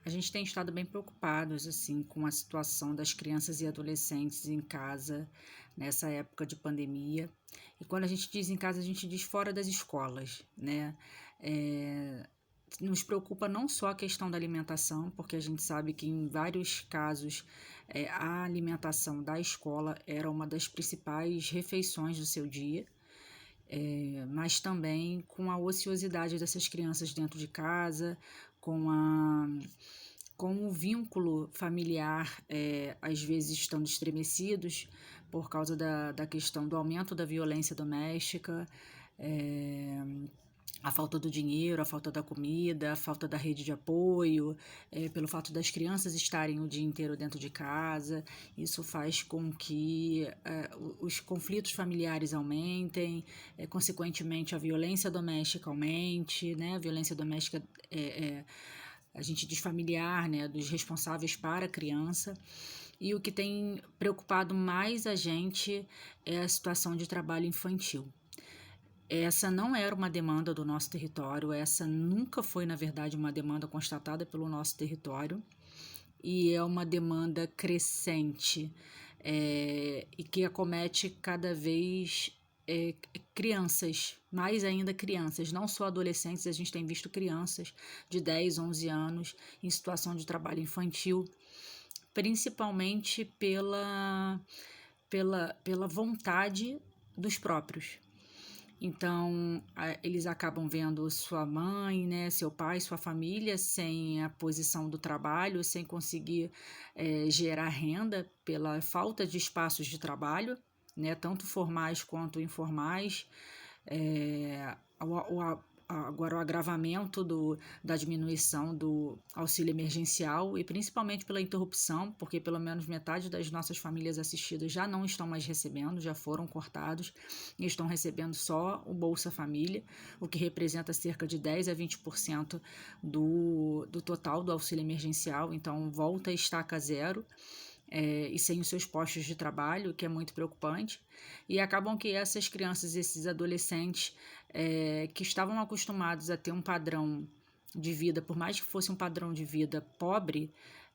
A gente tem estado bem preocupados assim com a situação das crianças e adolescentes em casa nessa época de pandemia. E quando a gente diz em casa, a gente diz fora das escolas, né? É, Nos preocupa não só a questão da alimentação, porque a gente sabe que em vários casos a alimentação da escola era uma das principais refeições do seu dia, mas também com a ociosidade dessas crianças dentro de casa, com a com o vínculo familiar, às vezes estando estremecidos por causa da questão do aumento da violência doméstica, é, a falta do dinheiro, a falta da comida, a falta da rede de apoio, pelo fato das crianças estarem o dia inteiro dentro de casa. Isso faz com que os conflitos familiares aumentem, consequentemente a violência doméstica aumente, né? A violência doméstica a gente diz familiar, né, dos responsáveis para a criança. E o que tem preocupado mais a gente é a situação de trabalho infantil. Essa não era uma demanda do nosso território, essa nunca foi, na verdade, uma demanda constatada pelo nosso território, e é uma demanda crescente, e que acomete cada vez crianças, mais ainda crianças, não só adolescentes, a gente tem visto crianças de 10, 11 anos em situação de trabalho infantil, principalmente pela vontade dos próprios. Então, eles acabam vendo sua mãe, né, seu pai, sua família sem a posição do trabalho, sem conseguir gerar renda pela falta de espaços de trabalho, né, tanto formais quanto informais. Agora o agravamento da diminuição do auxílio emergencial e principalmente pela interrupção, porque pelo menos metade das nossas famílias assistidas já não estão mais recebendo, já foram cortados e estão recebendo só o Bolsa Família, o que representa cerca de 10 a 20% do total do auxílio emergencial, então volta a estaca zero. E sem os seus postos de trabalho, que é muito preocupante, e acabam que essas crianças, esses adolescentes que estavam acostumados a ter um padrão de vida, por mais que fosse um padrão de vida pobre,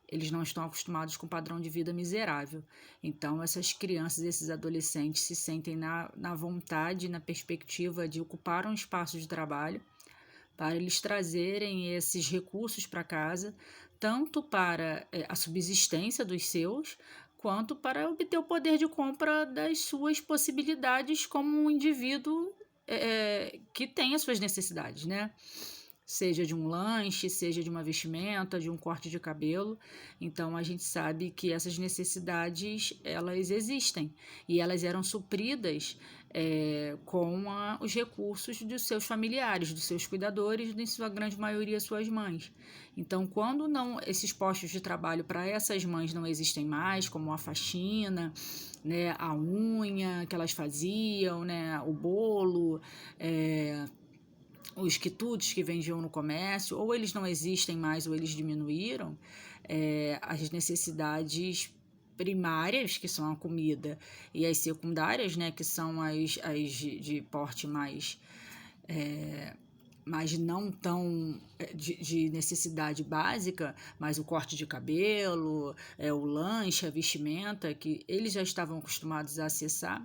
eles não estão acostumados com um padrão de vida miserável. Então, essas crianças, esses adolescentes se sentem na vontade, na perspectiva de ocupar um espaço de trabalho para eles trazerem esses recursos para casa, tanto para a subsistência dos seus, quanto para obter o poder de compra das suas possibilidades como um indivíduo que tem as suas necessidades, né? Seja de um lanche, seja de uma vestimenta, de um corte de cabelo. Então a gente sabe que essas necessidades elas existem e elas eram supridas com os recursos dos seus familiares, dos seus cuidadores, em sua grande maioria suas mães. Então quando não esses postos de trabalho para essas mães não existem mais, como a faxina, né, a unha que elas faziam, né, o bolo, os quitutes que vendiam no comércio, ou eles não existem mais ou eles diminuíram, as necessidades primárias, que são a comida, e as secundárias, né, que são as de porte mais não tão de necessidade básica, mas o corte de cabelo, o lanche, a vestimenta, que eles já estavam acostumados a acessar,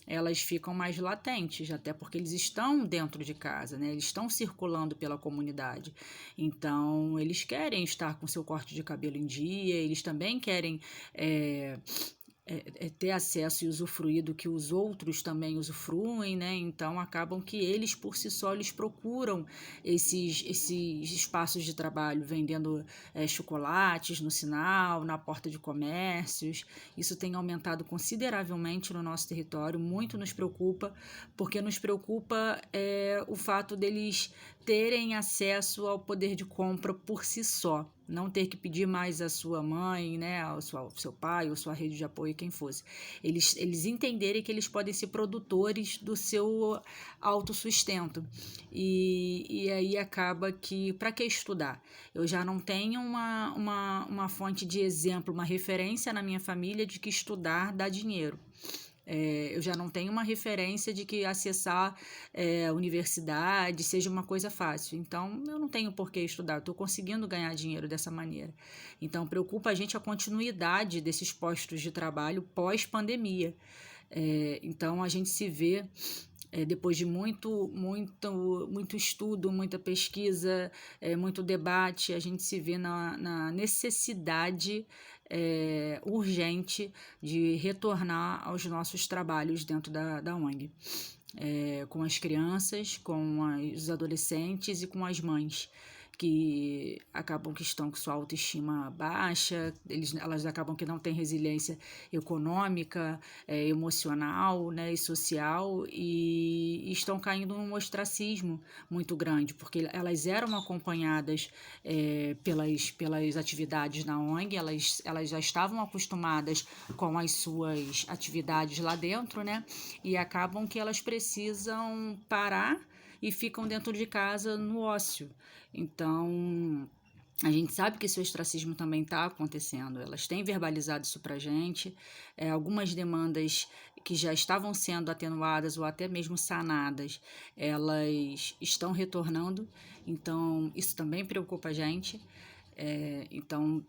elas ficam mais latentes, até porque eles estão dentro de casa, né? Eles estão circulando pela comunidade. Então, eles querem estar com seu corte de cabelo em dia, eles também querem ter acesso e usufruir do que os outros também usufruem, né? Então acabam que eles por si só eles procuram esses espaços de trabalho vendendo chocolates no sinal, na porta de comércios. Isso tem aumentado consideravelmente no nosso território, muito nos preocupa, porque nos preocupa o fato deles terem acesso ao poder de compra por si só, não ter que pedir mais à sua mãe, né, ao seu pai, ou sua rede de apoio, quem fosse. Eles entenderem que eles podem ser produtores do seu autossustento. E aí acaba que, para que estudar? Eu já não tenho uma fonte de exemplo, uma referência na minha família de que estudar dá dinheiro. Eu já não tenho uma referência de que acessar a universidade seja uma coisa fácil. Então, eu não tenho por que estudar, eu estou conseguindo ganhar dinheiro dessa maneira. Então, preocupa a gente a continuidade desses postos de trabalho pós-pandemia. Então, a gente se vê depois de muito estudo, muita pesquisa, muito debate, a gente se vê na necessidade urgente de retornar aos nossos trabalhos dentro da ONG, com as crianças, com os adolescentes e com as mães, que acabam que estão com sua autoestima baixa, elas acabam que não têm resiliência econômica, emocional, né, e social, e estão caindo num ostracismo muito grande, porque elas eram acompanhadas pelas atividades na ONG, elas já estavam acostumadas com as suas atividades lá dentro, né, e acabam que elas precisam parar e ficam dentro de casa no ócio. Então, a gente sabe que esse ostracismo também está acontecendo. Elas têm verbalizado isso para a gente. Algumas demandas que já estavam sendo atenuadas ou até mesmo sanadas, elas estão retornando. Então, isso também preocupa a gente. Então,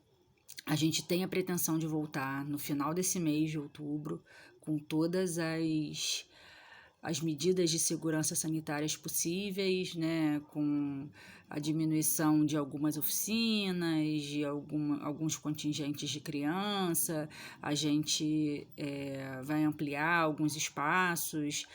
a gente tem a pretensão de voltar no final desse mês de outubro, com todas as medidas de segurança sanitárias possíveis, né, com a diminuição de algumas oficinas, de alguns contingentes de criança, a gente vai ampliar alguns espaços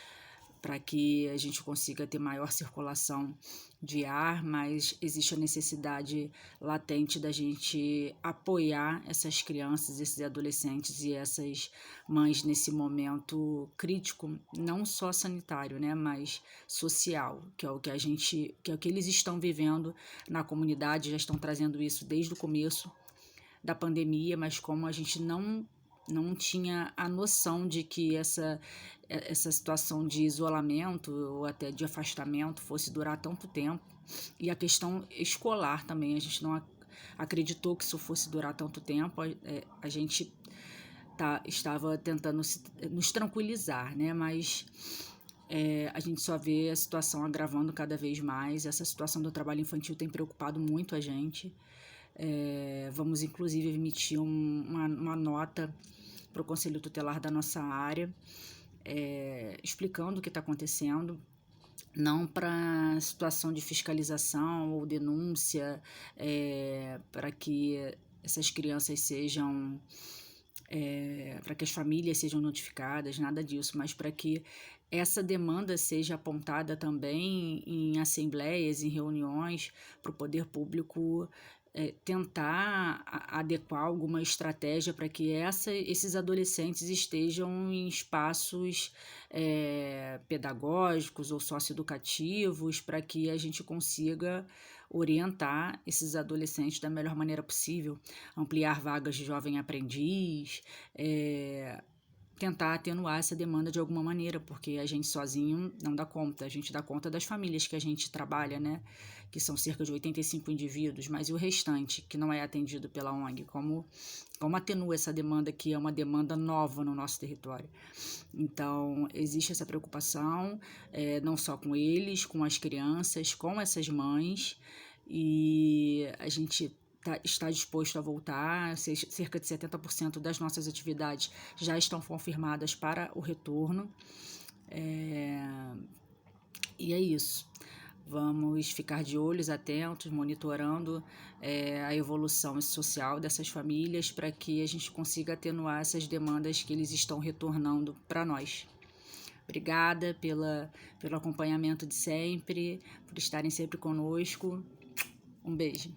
para que a gente consiga ter maior circulação de ar, mas existe a necessidade latente da gente apoiar essas crianças, esses adolescentes e essas mães nesse momento crítico, não só sanitário, né, mas social, que é o que eles estão vivendo na comunidade, já estão trazendo isso desde o começo da pandemia, mas como a gente não tinha a noção de que essa situação de isolamento ou até de afastamento fosse durar tanto tempo. E a questão escolar também, a gente não acreditou que isso fosse durar tanto tempo. A gente estava tentando nos tranquilizar, né? Mas a gente só vê a situação agravando cada vez mais. Essa situação do trabalho infantil tem preocupado muito a gente. Vamos, inclusive, emitir uma nota para o Conselho Tutelar da nossa área, explicando o que está acontecendo, não para situação de fiscalização ou denúncia, para que essas crianças sejam, para que as famílias sejam notificadas, nada disso, mas para que essa demanda seja apontada também em assembleias, em reuniões, para o poder público tentar adequar alguma estratégia para que esses adolescentes estejam em espaços pedagógicos ou socioeducativos, para que a gente consiga orientar esses adolescentes da melhor maneira possível, ampliar vagas de jovem aprendiz, tentar atenuar essa demanda de alguma maneira, porque a gente sozinho não dá conta, a gente dá conta das famílias que a gente trabalha, né, que são cerca de 85 indivíduos, mas e o restante, que não é atendido pela ONG, como atenua essa demanda, que é uma demanda nova no nosso território. Então, existe essa preocupação, não só com eles, com as crianças, com essas mães, e a gente está disposto a voltar. Cerca de 70% das nossas atividades já estão confirmadas para o retorno. E é isso. Vamos ficar de olhos atentos, monitorando a evolução social dessas famílias, para que a gente consiga atenuar essas demandas que eles estão retornando para nós. Obrigada pelo acompanhamento de sempre, por estarem sempre conosco. Um beijo.